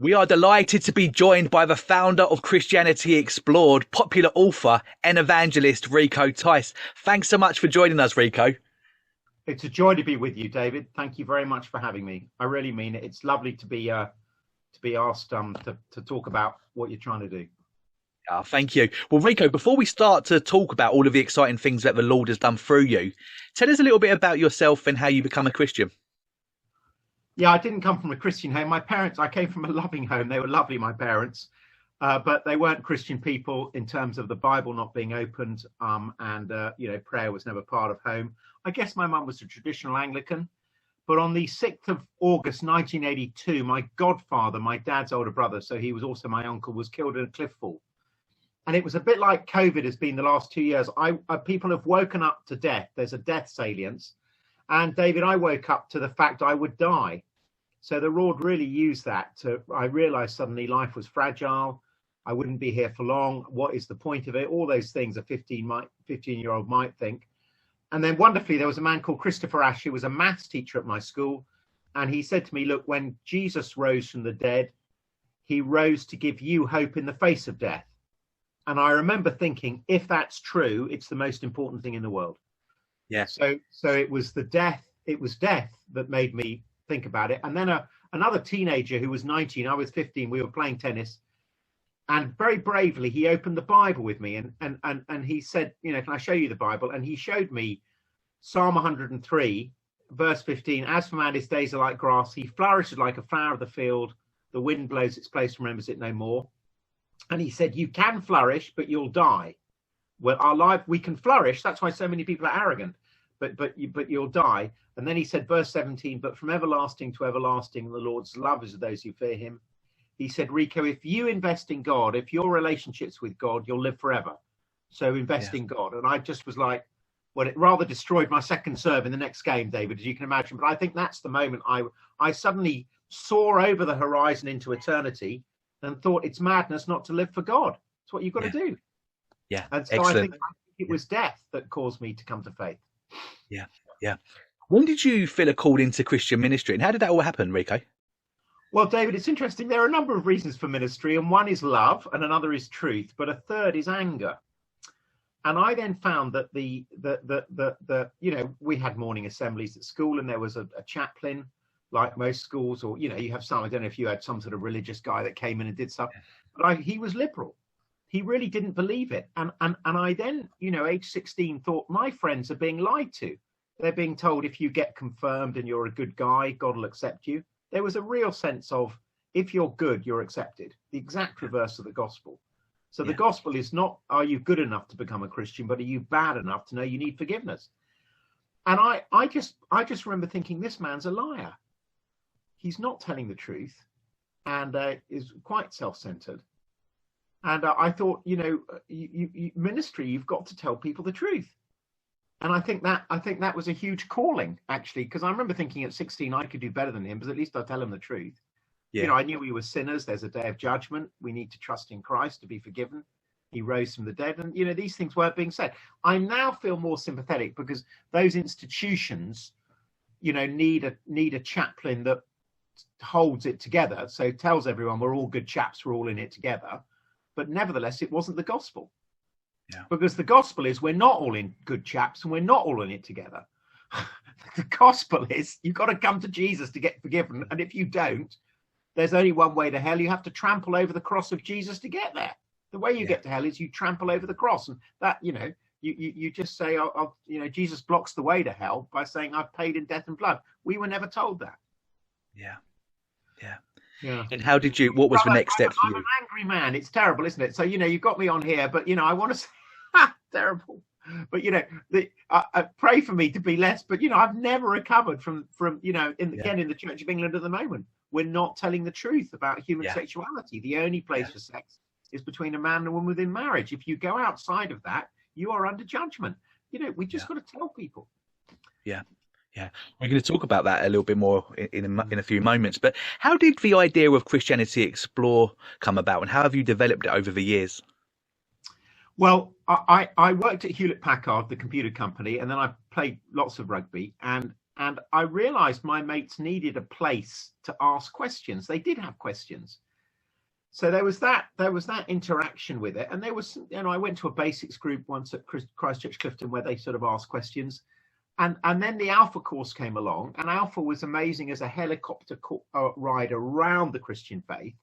We are delighted to be joined by the founder of Christianity Explored, popular author and evangelist Rico Tice. Thanks so much for joining us, Rico. It's a joy to be with you, David. Thank you very much for having me. I really mean it. It's lovely to be asked to talk about what you're trying to do. Thank you. Well, Rico, before we start to talk about all of the exciting things that the Lord has done through you, tell us a little bit about yourself and how you become a Christian. Yeah, I didn't come from a Christian home. My parents, I came from a loving home. They were lovely, my parents, but they weren't Christian people in terms of the Bible not being opened, and prayer was never part of home. I guess my mum was a traditional Anglican, but on the 6th of August 1982, my godfather, my dad's older brother, so he was also my uncle, was killed in a cliff fall. And it was a bit like COVID has been the last 2 years. People have woken up to death. There's a death salience. And David, I woke up to the fact I would die. So the Lord really used that I realized suddenly life was fragile. I wouldn't be here for long. What is the point of it? All those things a 15-year-old might think. And then wonderfully, there was a man called Christopher Ash, who was a maths teacher at my school. And he said to me, look, when Jesus rose from the dead, he rose to give you hope in the face of death. And I remember thinking, if that's true, it's the most important thing in the world. Yeah. So it was death that made me think about it. And then another teenager who was 19, I was 15, we were playing tennis, and very bravely he opened the Bible with me and he said, can I show you the Bible? And he showed me Psalm 103 verse 15. As for man, his days are like grass, he flourishes like a flower of the field, the wind blows its place, remembers it no more. And he said, you can flourish, but you'll die. Well, our life, we can flourish, that's why so many people are arrogant, but you'll die. And then he said, verse 17, but from everlasting to everlasting, the Lord's love is of those who fear him. He said, Rico, if you invest in God, if your relationships with God, you'll live forever. So invest in God. And I just was like, well, it rather destroyed my second serve in the next game, David, as you can imagine. But I think that's the moment I suddenly saw over the horizon into eternity and thought it's madness not to live for God. It's what you've got to do. Yeah. And so I think it was death that caused me to come to faith. Yeah. Yeah. When did you feel a call into Christian ministry, and how did that all happen, Rico? Well, David, it's interesting. There are a number of reasons for ministry, and one is love and another is truth, but a third is anger. And I then found that we had morning assemblies at school, and there was a chaplain, like most schools, or, you have some, I don't know if you had some sort of religious guy that came in and did stuff, but he was liberal. He really didn't believe it. And I then, age 16, thought my friends are being lied to. They're being told if you get confirmed and you're a good guy, God will accept you. There was a real sense of if you're good, you're accepted. The exact reverse of the gospel. So the gospel is not, are you good enough to become a Christian, but are you bad enough to know you need forgiveness? And I just remember thinking, this man's a liar. He's not telling the truth and is quite self-centered. And I thought, ministry, you've got to tell people the truth. And I think that was a huge calling, actually, because I remember thinking at 16 I could do better than him, but at least I'd tell him the truth. Yeah. I knew we were sinners. There's a day of judgment. We need to trust in Christ to be forgiven. He rose from the dead. And, these things weren't being said. I now feel more sympathetic because those institutions, need a chaplain that holds it together. So tells everyone we're all good chaps. We're all in it together. But nevertheless, it wasn't the gospel. Yeah. Because the gospel is we're not all in good chaps and we're not all in it together. The gospel is you've got to come to Jesus to get forgiven. And if you don't, there's only one way to hell. You have to trample over the cross of Jesus to get there. The way you get to hell is you trample over the cross. And that, you just say, Jesus blocks the way to hell by saying I've paid in death and blood. We were never told that. Yeah. Yeah. Yeah. And how did you, what was the next step for you? I'm an angry man. It's terrible, isn't it? So, you've got me on here, but, I want to say, terrible. But, pray for me to be less. But, I've never recovered from again, in the Church of England at the moment, we're not telling the truth about human sexuality. The only place for sex is between a man and a woman within marriage. If you go outside of that, you are under judgment. We just got to tell people. Yeah. Yeah, we're going to talk about that a little bit more in a few moments. But how did the idea of Christianity Explore come about, and how have you developed it over the years? Well, I worked at Hewlett-Packard, the computer company, and then I played lots of rugby. And I realized my mates needed a place to ask questions. They did have questions. So there was that interaction with it, and there was, I went to a basics group once at Christchurch Clifton where they sort of asked questions, and then the Alpha course came along, and Alpha was amazing as a helicopter ride around the Christian faith,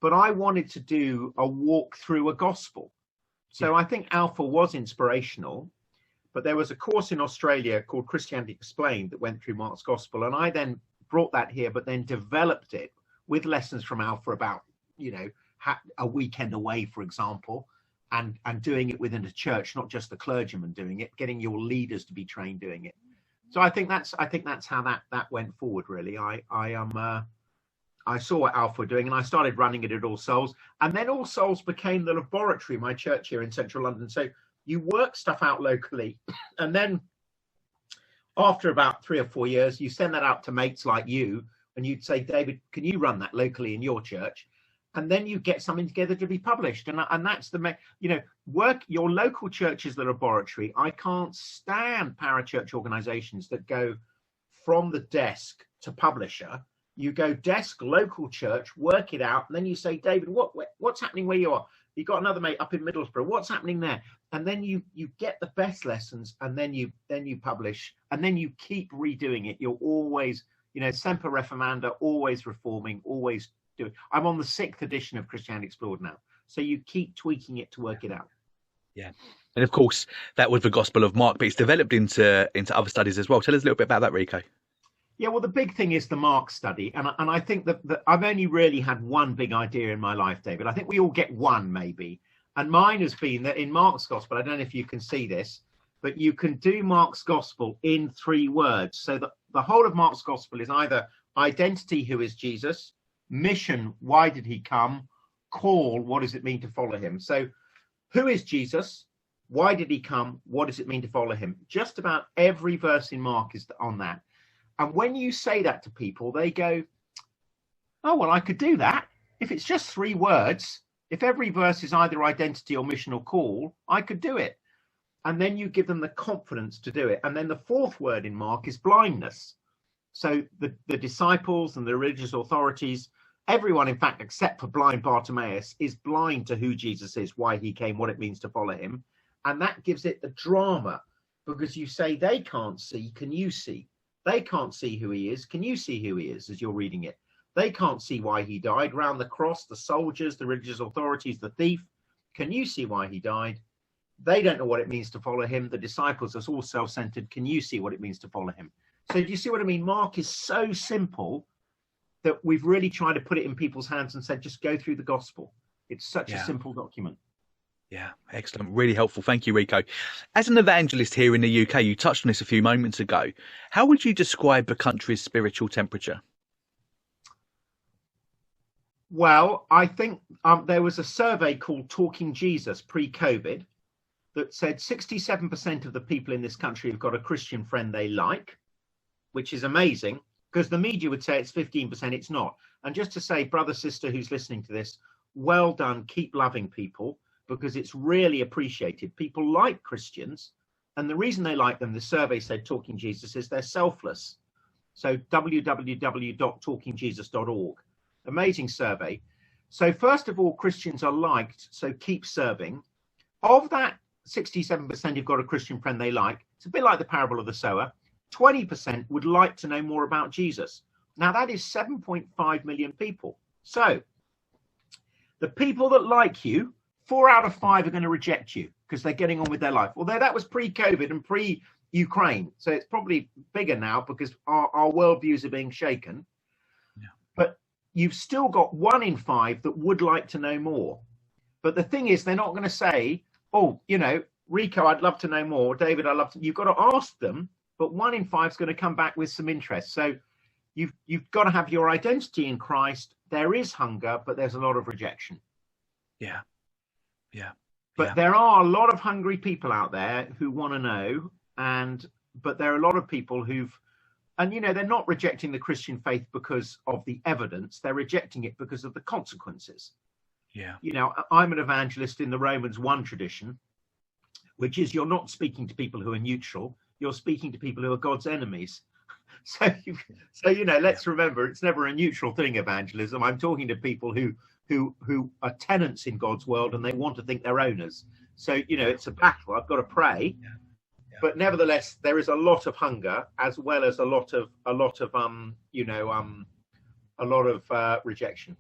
but I wanted to do a walk through a gospel. So I think Alpha was inspirational, but there was a course in Australia called Christianity Explained that went through Mark's Gospel, and I then brought that here, but then developed it with lessons from Alpha about, a weekend away, for example, and doing it within a church, not just the clergyman doing it, getting your leaders to be trained doing it. So I think that's how that went forward, really. I saw what Alpha were doing, and I started running it at All Souls, and then All Souls became the laboratory, my church here in central London. So you work stuff out locally, and then after about 3 or 4 years, you send that out to mates like you, and you'd say, David, can you run that locally in your church? And then you get something together to be published. And that's work your local church is the laboratory. I can't stand parachurch organizations that go from the desk to publisher. You go desk, local church, work it out, and then you say, David, what's happening where you are? You've got another mate up in Middlesbrough. What's happening there? And then you get the best lessons, and then you publish, and then you keep redoing it. You're always, semper reformanda, always reforming, always doing. I'm on the 6th edition of Christianity Explored now, so you keep tweaking it to work it out. Yeah, and of course that was the Gospel of Mark, but it's developed into other studies as well. Tell us a little bit about that, Rico. Yeah, well, the big thing is the Mark study. And I think that I've only really had one big idea in my life, David. I think we all get one, maybe. And mine has been that in Mark's Gospel, I don't know if you can see this, but you can do Mark's Gospel in 3 words. So the whole of Mark's Gospel is either identity, who is Jesus, mission, why did he come, call, what does it mean to follow him? So who is Jesus? Why did he come? What does it mean to follow him? Just about every verse in Mark is on that. And when you say that to people, they go, oh, well, I could do that. If it's just 3 words, if every verse is either identity or mission or call, I could do it. And then you give them the confidence to do it. And then the 4th word in Mark is blindness. So the disciples and the religious authorities, everyone, in fact, except for blind Bartimaeus, is blind to who Jesus is, why he came, what it means to follow him. And that gives it the drama, because you say they can't see, can you see? They can't see who he is. Can you see who he is as you're reading it? They can't see why he died. Round the cross, the soldiers, the religious authorities, the thief. Can you see why he died? They don't know what it means to follow him. The disciples are all self-centered. Can you see what it means to follow him? So do you see what I mean? Mark is so simple that we've really tried to put it in people's hands and said, just go through the gospel. It's such a simple document. Yeah, excellent. Really helpful. Thank you, Rico. As an evangelist here in the UK, you touched on this a few moments ago. How would you describe the country's spiritual temperature? Well, I think there was a survey called Talking Jesus pre-COVID that said 67% of the people in this country have got a Christian friend they like, which is amazing, because the media would say it's 15%. It's not. And just to say, brother, sister, who's listening to this, well done. Keep loving people, because it's really appreciated. People like Christians, and the reason they like them, the survey said, Talking Jesus, is they're selfless. So www.talkingjesus.org. Amazing survey. So first of all, Christians are liked, so keep serving. Of that 67% who've got a Christian friend they like, it's a bit like the parable of the sower, 20% would like to know more about Jesus. Now that is 7.5 million people. So the people that like you, 4 out of 5 are going to reject you because they're getting on with their life. Although that was pre-COVID and pre-Ukraine. So it's probably bigger now because our worldviews are being shaken. Yeah. But you've still got 1 in 5 that would like to know more. But the thing is, they're not going to say, oh, Rico, I'd love to know more. David, I'd love to. You've got to ask them. But 1 in 5 is going to come back with some interest. So you've got to have your identity in Christ. There is hunger, but there's a lot of rejection. Yeah. Yeah. But there are a lot of hungry people out there who want to know, but there are a lot of people they're not rejecting the Christian faith because of the evidence. They're rejecting it because of the consequences. Yeah. I'm an evangelist in the Romans 1 tradition, which is you're not speaking to people who are neutral. You're speaking to people who are God's enemies. So let's remember, it's never a neutral thing, evangelism. I'm talking to people who who are tenants in God's world and they want to think they're owners. So, you know, it's a battle. I've got to pray. But nevertheless, there is a lot of hunger as well as a lot of rejection.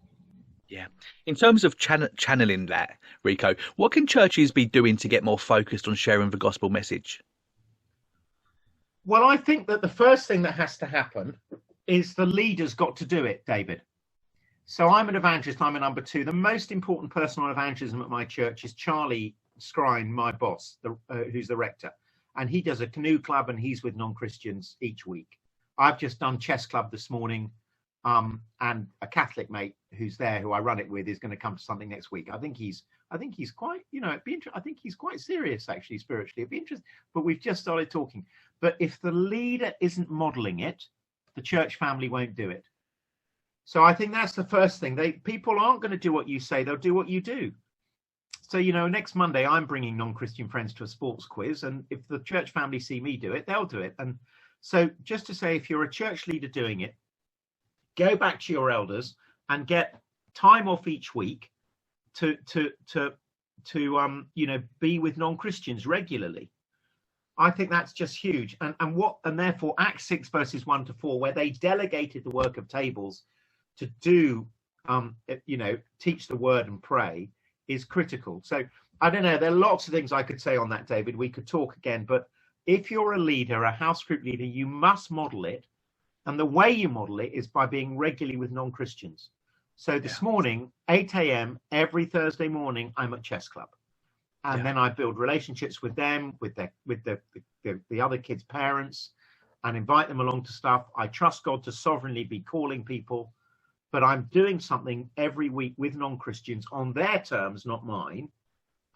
Yeah. In terms of channeling that, Rico, what can churches be doing to get more focused on sharing the gospel message? Well, I think that the first thing that has to happen is the leader's got to do it, David. So I'm an evangelist. I'm a number 2. The most important person on evangelism at my church is Charlie Scrine, my boss, who's the rector. And he does a canoe club and he's with non-Christians each week. I've just done chess club this morning. And a Catholic mate who's there, who I run it with, is going to come to something next week. I think he's quite, you know, I think he's quite serious, actually, spiritually. It'd be interesting, but we've just started talking. But if the leader isn't modeling it, the church family won't do it. So I think that's the first thing. People aren't going to do what you say, they'll do what you do. So, you know, next Monday, I'm bringing non-Christian friends to a sports quiz. And if the church family see me do it, they'll do it. And so just to say, if you're a church leader doing it, go back to your elders and get time off each week to you know, be with non-Christians regularly. I think that's just huge. And therefore Acts 6 verses 1 to 4, where they delegated the work of tables to do, you know, teach the word and pray, is critical. So I don't know, there are lots of things I could say on that, David. We could talk again, but if you're a leader, a house group leader, you must model it. And the way you model it is by being regularly with non-Christians. So this morning, 8 a.m. every Thursday morning, I'm at chess club. And then I build relationships with them, with the other kids' parents, and invite them along to stuff. I trust God to sovereignly be calling people, but I'm doing something every week with non-Christians on their terms, not mine.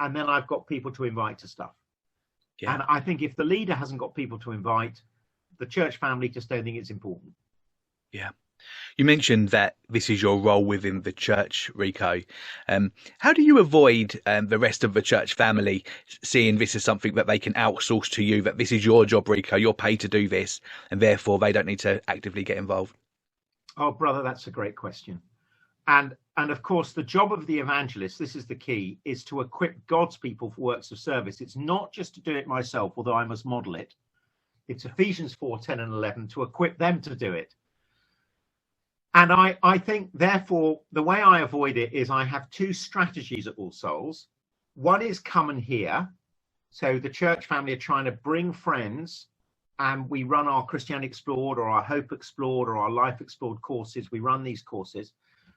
And then I've got people to invite to stuff. Yeah. And I think if the leader hasn't got people to invite, the church family just don't think it's important. Yeah. You mentioned that this is your role within the church, Rico. How do you avoid the rest of the church family seeing this as something that they can outsource to you, that this is your job, Rico, you're paid to do this, and therefore they don't need to actively get involved? Oh, brother, that's a great question. And of course, the job of the evangelist, this is the key, is to equip God's people for works of service. It's not just to do it myself, although I must model it. It's Ephesians 4, 10 and 11 to equip them to do it. And I think, therefore, the way I avoid it is I have 2 strategies at All Souls. One is come and hear. So the church family are trying to bring friends, and we run our Christianity Explored or our Hope Explored or our Life Explored courses. We run these courses.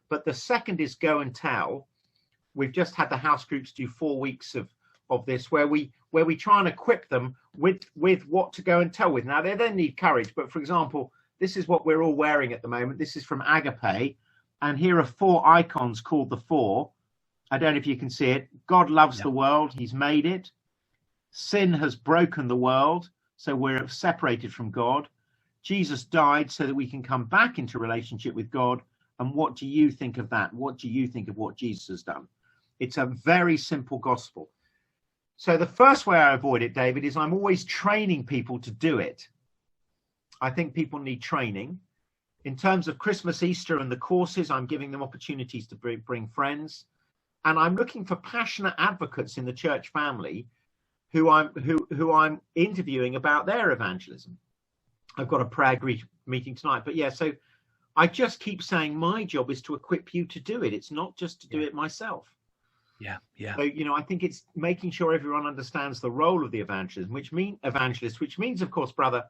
But the second is go and tell. We've just had the house groups do 4 weeks of this, where we try and equip them with what to go and tell with. Now, they then need courage. But for example, this is what we're all wearing at the moment. This is from Agape. And here are 4 icons called the 4. I don't know if you can see it. God loves the world. He's made it. Sin has broken the world, so we're separated from God. Jesus died so that we can come back into relationship with God. And what do you think of that? What do you think of what Jesus has done? It's a very simple gospel. So the first way I avoid it, David, is I'm always training people to do it. I think people need training. In terms of Christmas, Easter, and the courses, I'm giving them opportunities to bring friends. And I'm looking for passionate advocates in the church family who I'm interviewing about their evangelism. I've got a prayer meeting tonight. But yeah, so I just keep saying my job is to equip you to do it. It's not just to do it myself. Yeah. So, you know, I think it's making sure everyone understands the role of the evangelist, which means, of course, brother,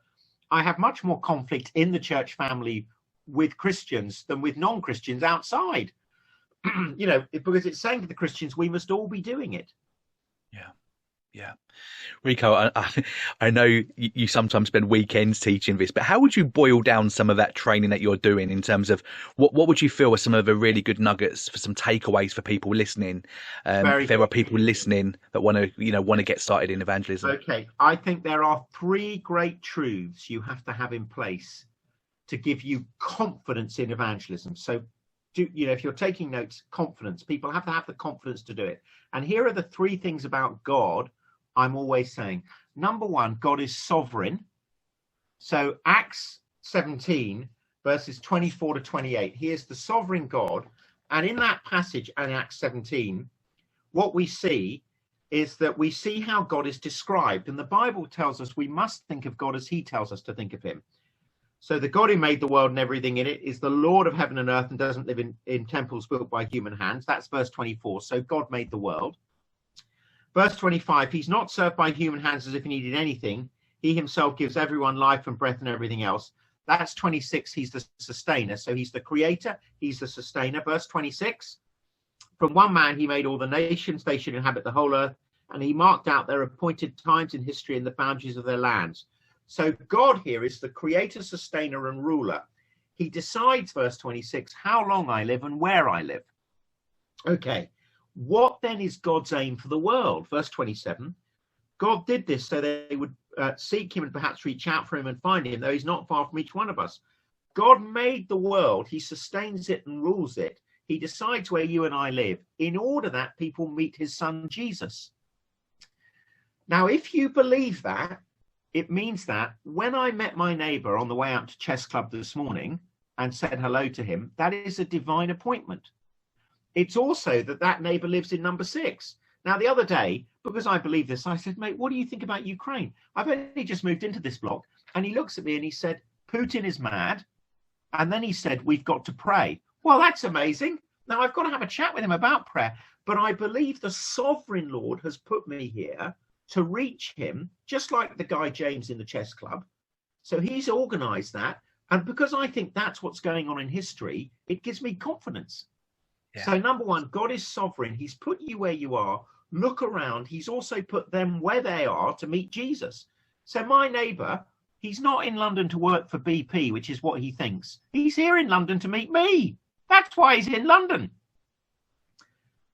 I have much more conflict in the church family with Christians than with non-Christians outside. You know, because it's saying to the Christians, we must all be doing it. Yeah. Rico, I know you sometimes spend weekends teaching this, but how would you boil down some of that training that you're doing in terms of what would you feel are some of the really good nuggets for some takeaways for people listening? If there are people listening that want to get started in evangelism. Okay, I think there are 3 great truths you have to have in place to give you confidence in evangelism. So, if you're taking notes, confidence. People have to have the confidence to do it. And here are the 3 things about God I'm always saying. Number 1, God is sovereign. So Acts 17, verses 24 to 28. He is the sovereign God. And in that passage in Acts 17, what we see is that we see how God is described. And the Bible tells us we must think of God as he tells us to think of him. So the God who made the world and everything in it is the Lord of heaven and earth and doesn't live in temples built by human hands. That's verse 24. So God made the world. Verse 25, he's not served by human hands as if he needed anything. He himself gives everyone life and breath and everything else. That's 26. He's the sustainer. So he's the creator. He's the sustainer. Verse 26, from one man he made all the nations. They should inhabit the whole earth. And he marked out their appointed times in history and the boundaries of their lands. So God here is the creator, sustainer, and ruler. He decides, verse 26, how long I live and where I live. Okay, what then is God's aim for the world? Verse 27, God did this so they would seek him and perhaps reach out for him and find him, though he's not far from each one of us. God made the world. He sustains it and rules it. He decides where you and I live in order that people meet his son, Jesus. Now, if you believe that, it means that when I met my neighbor on the way out to chess club this morning and said hello to him, that is a divine appointment. It's also that neighbor lives in number 6. Now, the other day, because I believe this, I said, mate, what do you think about Ukraine? I've only just moved into this block. And he looks at me and he said, Putin is mad. And then he said, we've got to pray. Well, that's amazing. Now, I've got to have a chat with him about prayer. But I believe the sovereign Lord has put me here to reach him, just like the guy James in the chess club. So he's organized that. And because I think that's what's going on in history, it gives me confidence. Yeah. So number one, God is sovereign. He's put you where you are. Look around. He's also put them where they are to meet Jesus. So my neighbor, he's not in London to work for BP, which is what he thinks. He's here in London to meet me. That's why he's in London.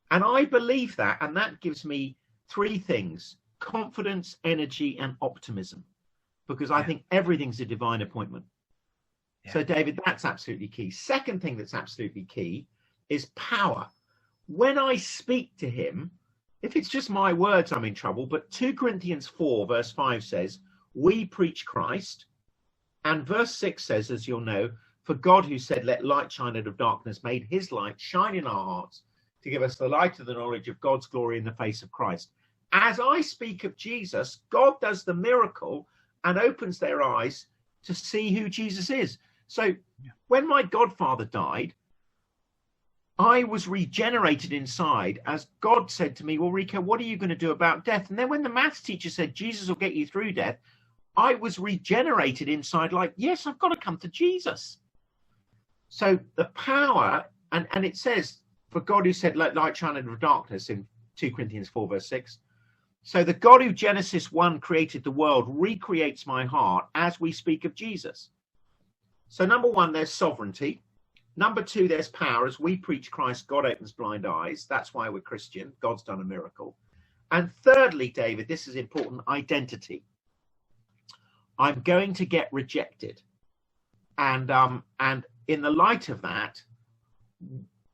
And I believe that. And that gives me 3 things: confidence, energy, and optimism, because I think everything's a divine appointment. So David, that's absolutely key. Second thing that's absolutely key is power. When I speak to him, if it's just my words, I'm in trouble. But 2 Corinthians 4 verse 5 says, we preach Christ. And verse 6 says, as you'll know, for God who said, let light shine out of darkness, made his light shine in our hearts to give us the light of the knowledge of God's glory in the face of Christ. As I speak of Jesus, God does the miracle and opens their eyes to see who Jesus is. So when my godfather died, I was regenerated inside as God said to me, well, Rico, what are you going to do about death? And then when the maths teacher said, Jesus will get you through death, I was regenerated inside like, yes, I've got to come to Jesus. So the power, and it says, for God who said, let light shine out of darkness in 2 Corinthians 4 verse 6. So the God who Genesis 1 created the world recreates my heart as we speak of Jesus. So number 1, there's sovereignty. Number 2, there's power. As we preach Christ, God opens blind eyes. That's why we're Christian. God's done a miracle. And thirdly, David, this is important, identity. I'm going to get rejected. And in the light of that,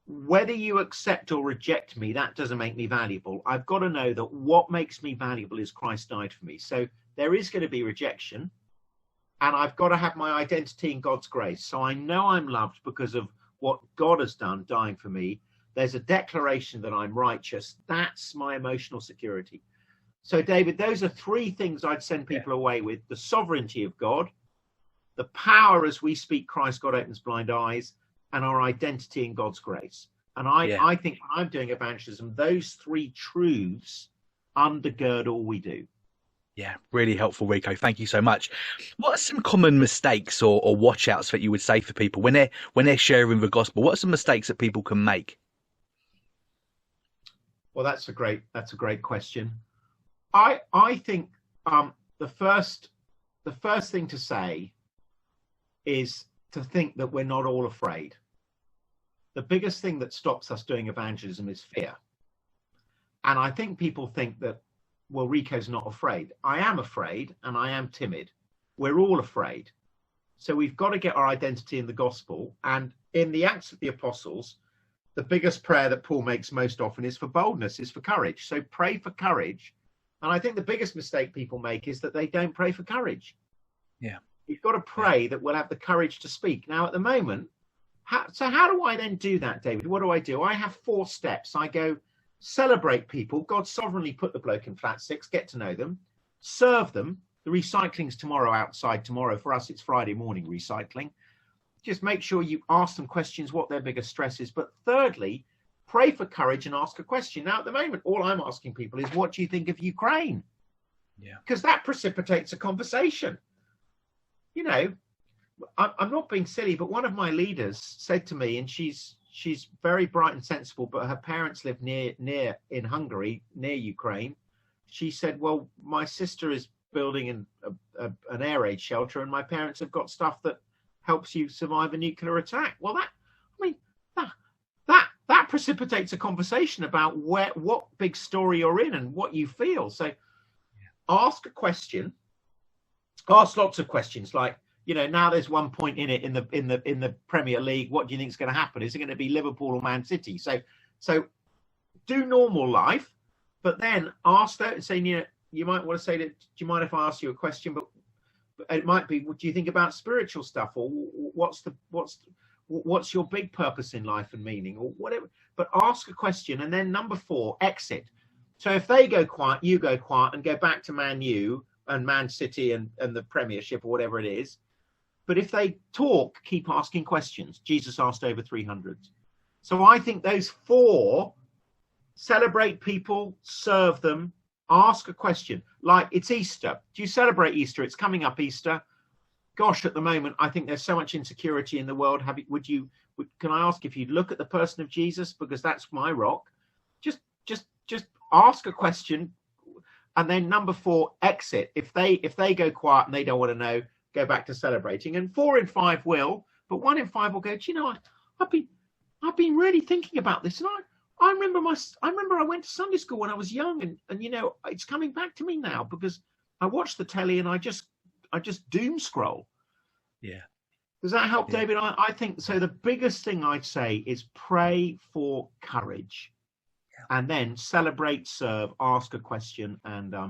whether you accept or reject me, that doesn't make me valuable. I've got to know that what makes me valuable is Christ died for me. So there is going to be rejection, and I've got to have my identity in God's grace. So I know I'm loved because of what God has done, dying for me. There's a declaration that I'm righteous. That's my emotional security. So David, those are 3 things I'd send people away with: the sovereignty of God, the power as we speak Christ, God opens blind eyes, and our identity in God's grace. And I think when I'm doing evangelism, those 3 truths undergird all we do. Yeah, really helpful, Rico. Thank you so much. What are some common mistakes or watchouts that you would say for people when they're sharing the gospel? What are some mistakes that people can make? Well, that's a great question. I think the first thing to say is to think that we're not all afraid. The biggest thing that stops us doing evangelism is fear. And I think people think that, well, Rico's not afraid. I am afraid, and I am timid. We're all afraid. So we've got to get our identity in the gospel. And in the Acts of the Apostles, the biggest prayer that Paul makes most often is for boldness, is for courage. So pray for courage. And I think the biggest mistake people make is that they don't pray for courage. Yeah. You've got to pray that we'll have the courage to speak. Now, at the moment, So how do I then do that, David? What do? I have 4 steps. I go, celebrate people. God sovereignly put the bloke in flat 6, get to know them, serve them. The recycling's tomorrow outside tomorrow. For us, it's Friday morning recycling. Just make sure you ask them questions, what their biggest stress is. But thirdly, pray for courage and ask a question. Now, at the moment, all I'm asking people is, what do you think of Ukraine? Yeah. Because that precipitates a conversation. You know, I'm not being silly, but one of my leaders said to me, and she's very bright and sensible, but her parents live near in Hungary, near Ukraine. She said, well, my sister is building an air raid shelter, and my parents have got stuff that helps you survive a nuclear attack. Well, that precipitates a conversation about what big story you're in and what you feel. So ask a question, ask lots of questions, like, you know, now there's 1 point in it in the Premier League. What do you think is going to happen? Is it going to be Liverpool or Man City? So do normal life, but then ask that and say, you know, you might want to say that, do you mind if I ask you a question? But it might be, what do you think about spiritual stuff, or what's your big purpose in life and meaning, or whatever. But ask a question, and then number 4, exit. So if they go quiet, you go quiet and go back to Man U and Man City and the Premiership or whatever it is. But if they talk, keep asking questions. Jesus asked over 300. So I think those 4, celebrate people, serve them, ask a question. Like, it's Easter. Do you celebrate Easter? It's coming up, Easter. Gosh, at the moment, I think there's so much insecurity in the world. Can I ask if you'd look at the person of Jesus? Because that's my rock. Just ask a question. And then number 4, exit. If they go quiet and they don't want to know, go back to celebrating. And 4 in 5 will, but 1 in 5 will go, do you know, I've been really thinking about this, and I remember I went to Sunday school when I was young, and you know, it's coming back to me now because I watch the telly and I just doom scroll. Yeah. Does that help, Yeah. David? I think so. The biggest thing I'd say is pray for courage, and then celebrate, serve, ask a question, and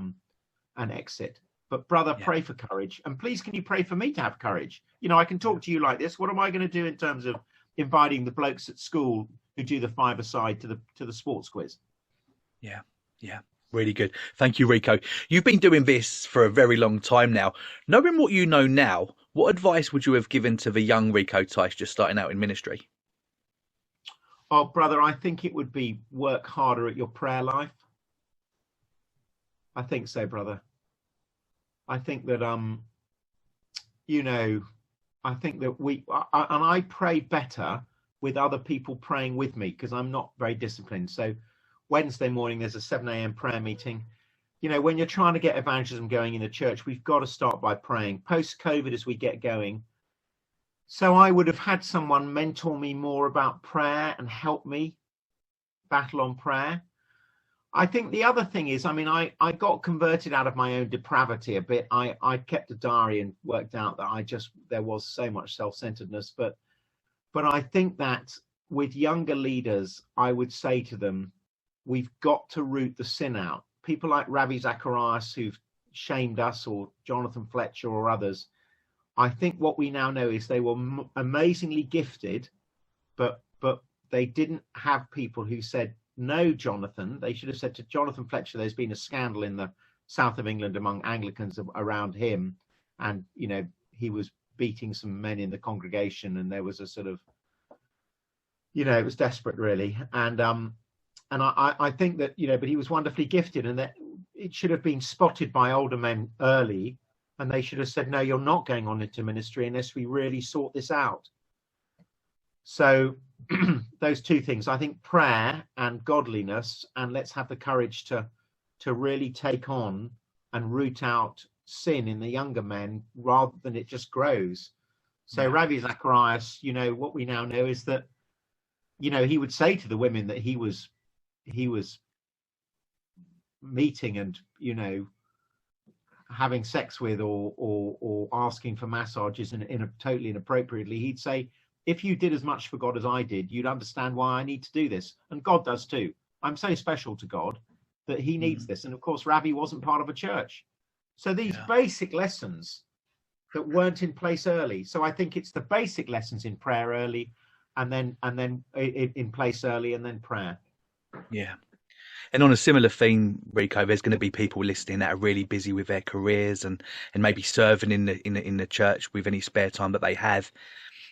exit. But brother, pray for courage, and please, can you pray for me to have courage? You know, I can talk to you like this. What am I going to do in terms of inviting the blokes at school who do the 5-a-side to the sports quiz? Yeah. Really good. Thank you, Rico. You've been doing this for a very long time now. Knowing what you know now, what advice would you have given to the young Rico Tice just starting out in ministry? Oh, brother, I think it would be work harder at your prayer life. I think so, brother. I think that, you know, I think that I pray better with other people praying with me, because I'm not very disciplined. So Wednesday morning, there's a 7 a.m. prayer meeting. You know, when you're trying to get evangelism going in the church, we've got to start by praying. Post-COVID, as we get going. So I would have had someone mentor me more about prayer and help me battle on prayer. I think the other thing is, I mean, I got converted out of my own depravity a bit. I kept a diary and worked out that there was so much self-centeredness. But I think that with younger leaders, I would say to them, we've got to root the sin out. People like Ravi Zacharias, who've shamed us, or Jonathan Fletcher or others. I think what we now know is they were amazingly gifted, but they didn't have people who said, no, Jonathan. They should have said to Jonathan Fletcher, there's been a scandal in the south of England among Anglicans around him. And, you know, he was beating some men in the congregation, and there was a sort of, you know, it was desperate, really. And I think that, you know, but he was wonderfully gifted, and that it should have been spotted by older men early, and they should have said, no, you're not going on into ministry unless we really sort this out. So those 2 things, I think, prayer and godliness, and let's have the courage to really take on and root out sin in the younger men rather than it just grows. So yeah. Ravi Zacharias, you know, what we now know is that, you know, he would say to the women that he was meeting and, you know, having sex with or asking for massages in totally inappropriately, he'd say, if you did as much for God as I did, you'd understand why I need to do this. And God does too. I'm so special to God that he needs this. And of course, Ravi wasn't part of a church. So these basic lessons that weren't in place early. So I think it's the basic lessons in prayer early, and then in place early, and then prayer. Yeah. And on a similar theme, Rico, there's going to be people listening that are really busy with their careers and maybe serving in the church with any spare time that they have.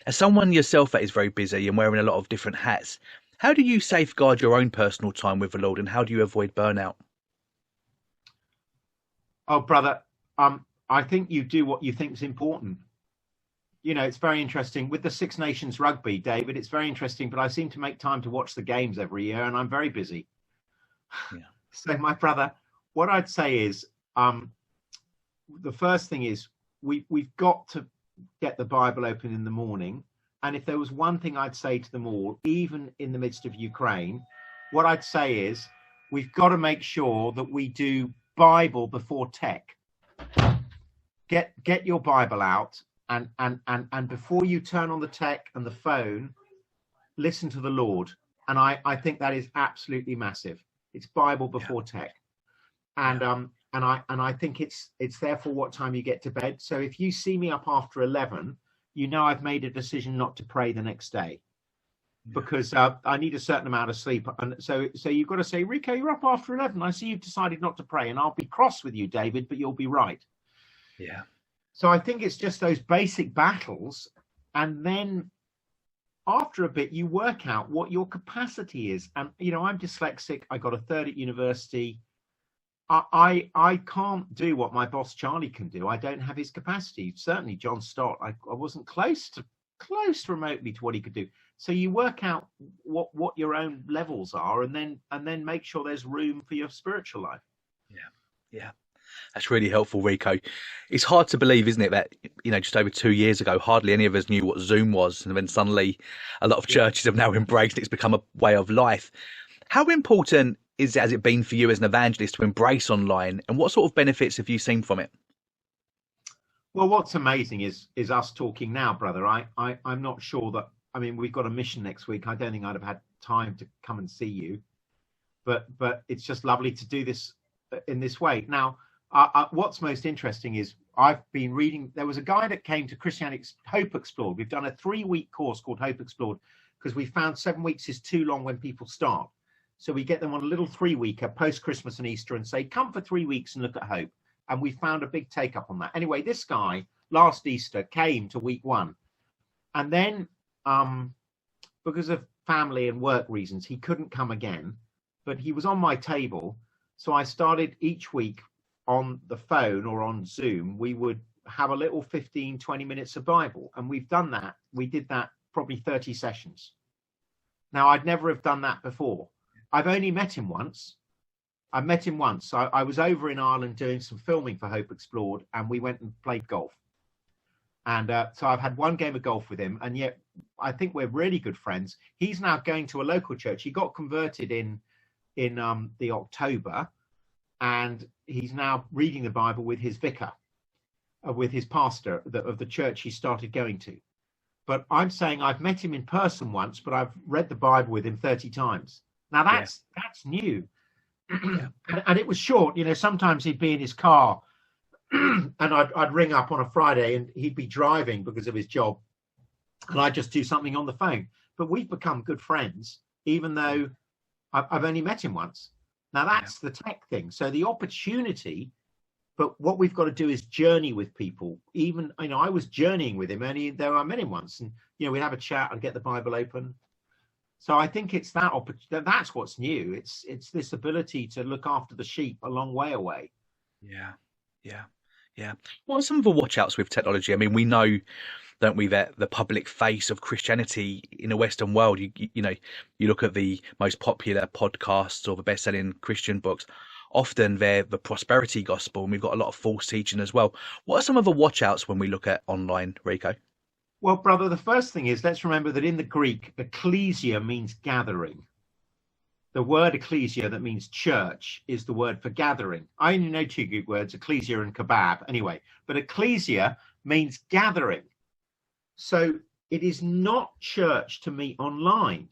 As someone yourself that is very busy and wearing a lot of different hats, how do you safeguard your own personal time with the Lord, and how do you avoid burnout? Oh, brother, I think you do what you think is important. You know, it's very interesting with the Six Nations rugby, David. It's very interesting, but I seem to make time to watch the games every year, and I'm very busy. Yeah. So, my brother, what I'd say is, the first thing is we've got to get the Bible open in the morning. And if there was one thing I'd say to them all, even in the midst of Ukraine, what I'd say is we've got to make sure that we do Bible before tech. Get your Bible out, and before you turn on the tech and the phone, listen to the Lord. And I think that is absolutely massive. It's Bible before tech. And I think it's therefore what time you get to bed. So if you see me up after 11, you know I've made a decision not to pray the next day, because I need a certain amount of sleep. And so you've got to say, Rico, you're up after 11. I see you've decided not to pray, and I'll be cross with you, David, but you'll be right. Yeah. So I think it's just those basic battles, and then after a bit, you work out what your capacity is. And you know, I'm dyslexic. I got a third at university. I can't do what my boss Charlie can do. I don't have his capacity. Certainly John Stott, I wasn't close remotely to what he could do. So you work out what your own levels are, and then make sure there's room for your spiritual life. Yeah. That's really helpful, Rico. It's hard to believe, isn't it, that, you know, just over 2 years ago, hardly any of us knew what Zoom was. And then suddenly a lot of churches have now embraced it. It's become a way of life. How important has it been for you as an evangelist to embrace online, and what sort of benefits have you seen from it? Well, what's amazing is us talking now, brother. I'm not sure that, I mean, we've got a mission next week. I don't think I'd have had time to come and see you, but it's just lovely to do this in this way. Now, what's most interesting is I've been reading, there was a guy that came to Christianity Hope Explored. We've done a 3-week course called Hope Explored because we found 7 weeks is too long when people start. So we get them on a little 3-weeker post Christmas and Easter and say, come for 3 weeks and look at hope. And we found a big take up on that. Anyway, this guy last Easter came to week 1. And then because of family and work reasons, he couldn't come again, but he was on my table. So I started each week on the phone or on Zoom, we would have a little 15-20 minutes of Bible. And we've done that. We did that probably 30 sessions. Now, I'd never have done that before. I've only met him once. I met him once. I was over in Ireland doing some filming for Hope Explored, and we went and played golf. And so I've had one game of golf with him, and yet I think we're really good friends. He's now going to a local church. He got converted in the October, and he's now reading the Bible with his vicar, with his pastor of the church he started going to. But I'm saying I've met him in person once, but I've read the Bible with him 30 times. Now that's new. And it was short. You know, sometimes he'd be in his car and I'd ring up on a Friday and he'd be driving because of his job, and I'd just do something on the phone. But we've become good friends, even though I've only met him once. Now that's the tech thing. So the opportunity, but what we've got to do is journey with people. Even, you know, I was journeying with him only though I met him once, and, you know, we'd have a chat and get the Bible open. So I think it's that that's what's new. It's this ability to look after the sheep a long way away. Yeah. What are some of the watchouts with technology? I mean, we know, don't we, that the public face of Christianity in the Western world, you know, you look at the most popular podcasts or the best-selling Christian books, often they're the prosperity gospel, and we've got a lot of false teaching as well. What are some of the watchouts when we look at online, Rico? Well, brother, the first thing is, let's remember that in the Greek, ecclesia means gathering. The word ecclesia, that means church, is the word for gathering. I only know 2 Greek words, ecclesia and kebab, anyway. But ecclesia means gathering. So it is not church to meet online.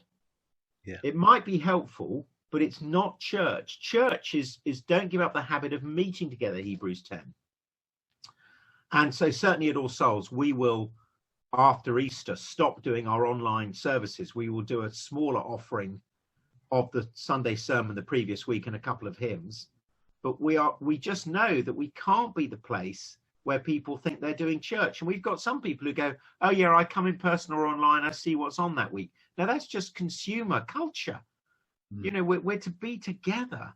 Yeah. It might be helpful, but it's not church. Church is don't give up the habit of meeting together, Hebrews 10. And so certainly at All Souls, we will after Easter, stop doing our online services. We will do a smaller offering of the Sunday sermon the previous week and a couple of hymns. But we just know that we can't be the place where people think they're doing church. And we've got some people who go, oh yeah, I come in person or online, I see what's on that week. Now that's just consumer culture. You know, we're to be together.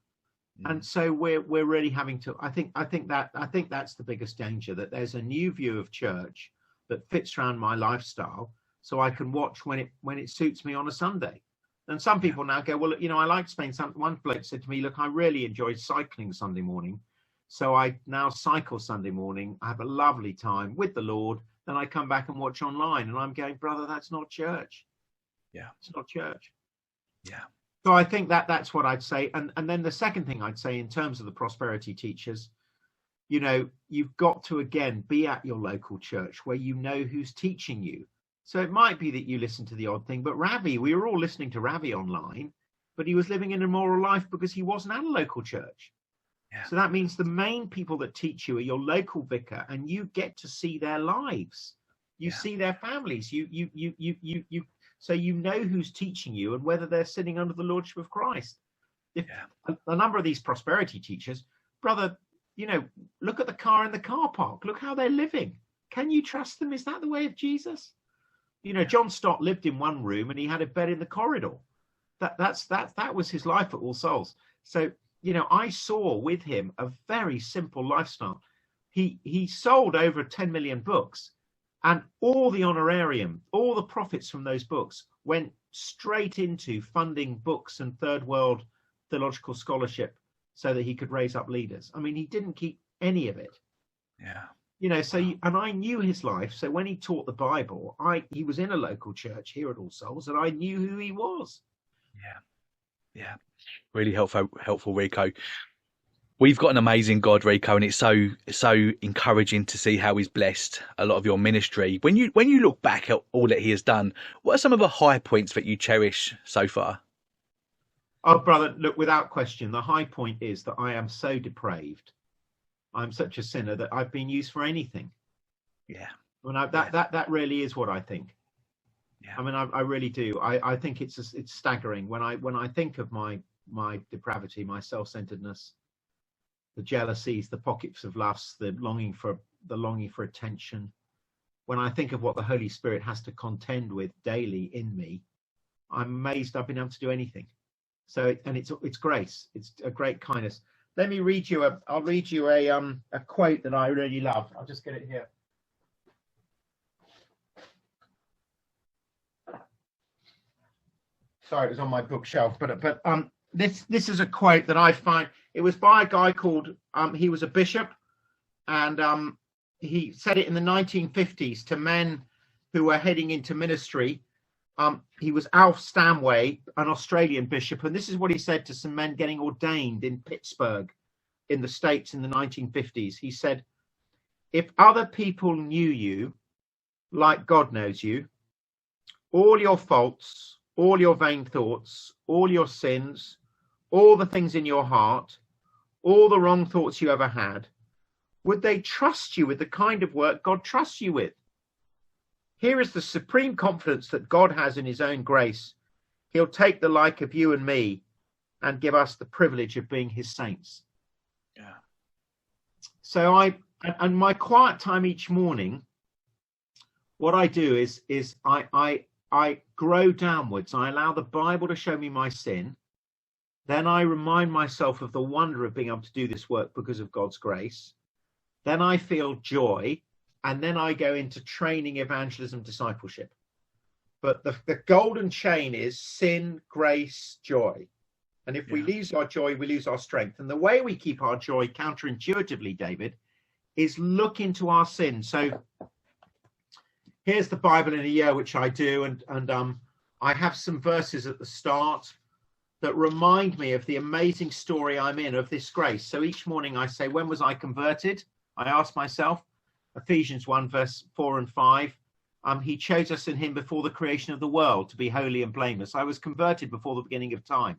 And so we're really having to, I think that's the biggest danger, that there's a new view of church that fits around my lifestyle, so I can watch when it suits me on a Sunday. And some people now go, well, you know, I like Spain. One bloke said to me, look, I really enjoy cycling Sunday morning, so I now cycle Sunday morning. I have a lovely time with the Lord. Then I come back and watch online. And I'm going, brother, that's not church. Yeah, it's not church. Yeah. So I think that's what I'd say. And then the second thing I'd say in terms of the prosperity teachers, you know, you've got to, again, be at your local church where you know who's teaching you. So it might be that you listen to the odd thing, but Ravi, we were all listening to Ravi online, but he was living an immoral life because he wasn't at a local church. Yeah. So that means the main people that teach you are your local vicar, and you get to see their lives. You see their families. So you know who's teaching you and whether they're sitting under the lordship of Christ. If a number of these prosperity teachers, brother, you know, look at the car in the car park. Look how they're living. Can you trust them? Is that the way of Jesus? You know, John Stott lived in one room and he had a bed in the corridor. That was his life at All Souls. So, you know, I saw with him a very simple lifestyle. He sold over 10 million books, and all the honorarium, all the profits from those books went straight into funding books and third world theological scholarship so that he could raise up leaders. I mean, he didn't keep any of it. Yeah. You know, so and I knew his life. So when he taught the Bible, he was in a local church here at All Souls, and I knew who he was. Yeah. Really helpful, Rico. We've got an amazing God, Rico, and it's so encouraging to see how he's blessed a lot of your ministry. When you look back at all that he has done, what are some of the high points that you cherish so far? Oh, brother, look, without question, the high point is that I am so depraved. I'm such a sinner that I've been used for anything. Yeah. I mean, that really is what I think. Yeah. I mean, I really do. I think it's staggering when I think of my depravity, my self-centeredness, the jealousies, the pockets of lust, the longing for attention. When I think of what the Holy Spirit has to contend with daily in me, I'm amazed I've been able to do anything. So, and it's grace. It's a great kindness. Let me read you I'll read you a quote that I really love. I'll just get it here. Sorry, it was on my bookshelf, but this is a quote that I find. It was by a guy called he was a bishop, and he said it in the 1950s to men who were heading into ministry. He was Alf Stanway, an Australian bishop, and this is what he said to some men getting ordained in Pittsburgh in the States in the 1950s. He said, if other people knew you like God knows you, all your faults, all your vain thoughts, all your sins, all the things in your heart, all the wrong thoughts you ever had, would they trust you with the kind of work God trusts you with? Here is the supreme confidence that God has in his own grace. He'll take the like of you and me and give us the privilege of being his saints. Yeah. So and my quiet time each morning, what I do is I grow downwards. I allow the Bible to show me my sin. Then I remind myself of the wonder of being able to do this work because of God's grace. Then I feel joy. And then I go into training, evangelism, discipleship. But the golden chain is sin, grace, joy. And if we lose our joy, we lose our strength. And the way we keep our joy counterintuitively, David, is look into our sin. So here's the Bible in a year, which I do. And I have some verses at the start that remind me of the amazing story I'm in of this grace. So each morning I say, when was I converted? I ask myself. Ephesians 1 verse 4 and 5. He chose us in him before the creation of the world to be holy and blameless. I was converted before the beginning of time.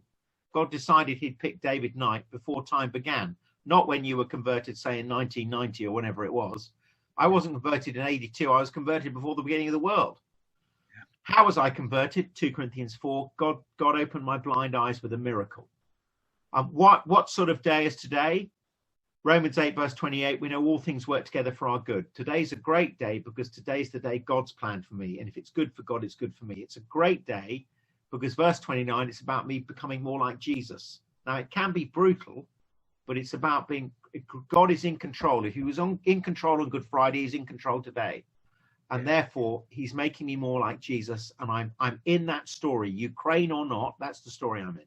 God decided he'd pick David Knight before time began, not when you were converted, say in 1990 or whenever it was. I wasn't converted in 82. I was converted before the beginning of the world. How was I converted? 2 Corinthians 4. God opened my blind eyes with a miracle. What sort of day is today? Romans 8 verse 28. We know all things work together for our good. Today's a great day because today's the day God's planned for me. And if it's good for God, it's good for me. It's a great day because verse 29, it's about me becoming more like Jesus. Now, it can be brutal, but it's about God is in control. If he was in control on Good Friday, he's in control today. And therefore, he's making me more like Jesus. And I'm in that story, Ukraine or not. That's the story I'm in.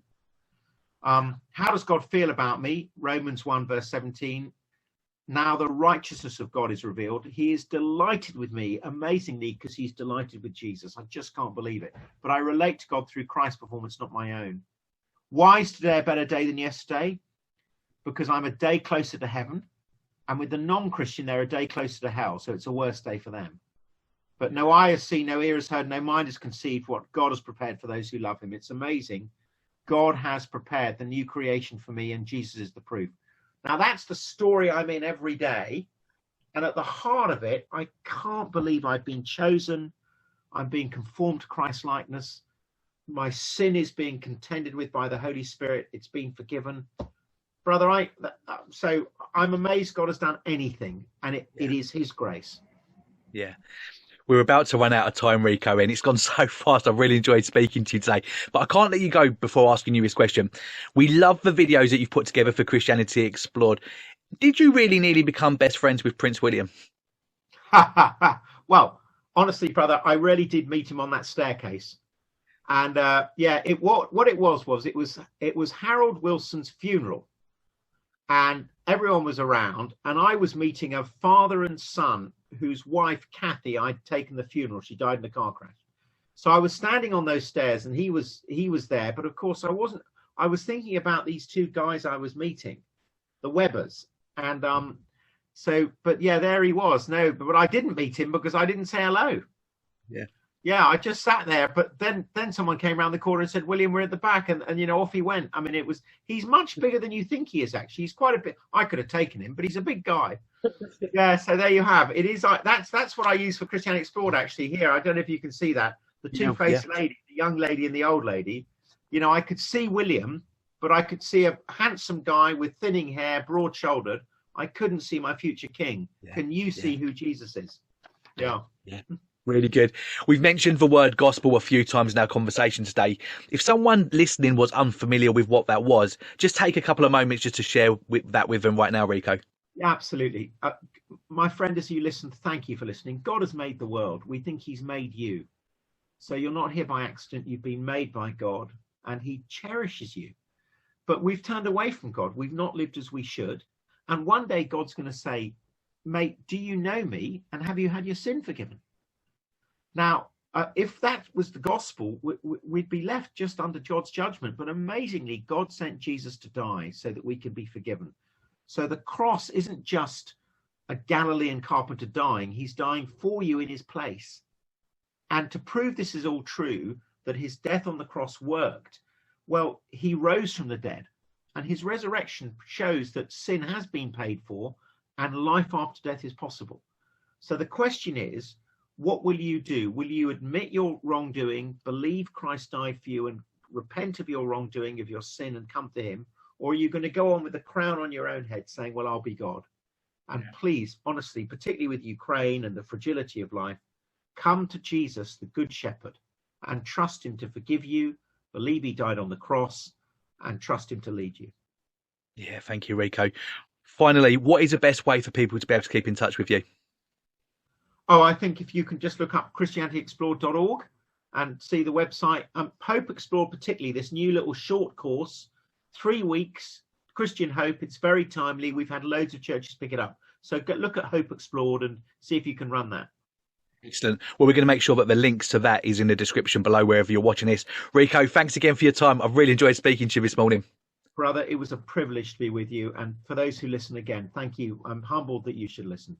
How does God feel about me? Romans 1 verse 17. Now the righteousness of God is revealed. He is delighted with me, amazingly, because he's delighted with Jesus. I just can't believe it. But I relate to God through Christ's performance, not my own. Why is today a better day than yesterday? Because I'm a day closer to heaven. And with the non-Christian, they're a day closer to hell. So it's a worse day for them. But no eye has seen, no ear has heard, no mind has conceived what God has prepared for those who love him. It's amazing. God has prepared the new creation for me, and Jesus is the proof. Now, that's the story I'm in every day. And at the heart of it, I can't believe I've been chosen. I'm being conformed to Christ's likeness. My sin is being contended with by the Holy Spirit. It's been forgiven. Brother, so I'm amazed God has done anything, and it is his grace. Yeah. We're about to run out of time, Rico, and it's gone so fast. I've really enjoyed speaking to you today. But I can't let you go before asking you this question. We love the videos that you've put together for Christianity Explored. Did you really nearly become best friends with Prince William? Well, honestly, brother, I really did meet him on that staircase. And what it was Harold Wilson's funeral. And everyone was around, and I was meeting a father and son whose wife, Kathy, I'd taken the funeral. She died in a car crash. So I was standing on those stairs, and he was there. But of course, I wasn't. I was thinking about these two guys I was meeting, the Webbers. And but yeah, there he was. No, but I didn't meet him because I didn't say hello. Yeah, I just sat there. But then someone came around the corner and said, William, we're at the back. And off he went. I mean, he's much bigger than you think he is, actually. He's quite a bit. I could have taken him, but he's a big guy. Yeah, so there you have. It is like that's what I use for Christianity Explored, actually. Here, I don't know if you can see that. The two-faced lady, the young lady and the old lady. I could see William, but I could see a handsome guy with thinning hair, broad-shouldered. I couldn't see my future king. Can you see who Jesus is? Yeah. Really good. We've mentioned the word gospel a few times in our conversation today. If someone listening was unfamiliar with what that was, just take a couple of moments just to share that with them right now, Rico. Yeah, absolutely. My friend, as you listen, thank you for listening. God has made the world. We think he's made you. So you're not here by accident. You've been made by God, and he cherishes you. But we've turned away from God. We've not lived as we should. And one day God's going to say, mate, do you know me? And have you had your sin forgiven? Now, if that was the gospel, we'd be left just under God's judgment. But amazingly, God sent Jesus to die so that we could be forgiven. So the cross isn't just a Galilean carpenter dying. He's dying for you in his place. And to prove this is all true, that his death on the cross worked, well, he rose from the dead. And his resurrection shows that sin has been paid for and life after death is possible. So the question is, what will you do? Will you admit your wrongdoing, believe Christ died for you, and repent of your wrongdoing, of your sin, and come to him? Or are you going to go on with a crown on your own head saying, well, I'll be God? And please, honestly, particularly with Ukraine and the fragility of life, come to Jesus, the Good Shepherd, and trust him to forgive you, believe he died on the cross, and trust him to lead you. Yeah, thank you, Rico. Finally, what is the best way for people to be able to keep in touch with you? Oh, I think if you can just look up christianityexplored.org and see the website. Hope Explored, particularly this new little short course, 3 weeks, Christian Hope. It's very timely. We've had loads of churches pick it up. So look at Hope Explored and see if you can run that. Excellent. Well, we're going to make sure that the links to that is in the description below wherever you're watching this. Rico, thanks again for your time. I've really enjoyed speaking to you this morning. Brother, it was a privilege to be with you. And for those who listen again, thank you. I'm humbled that you should listen.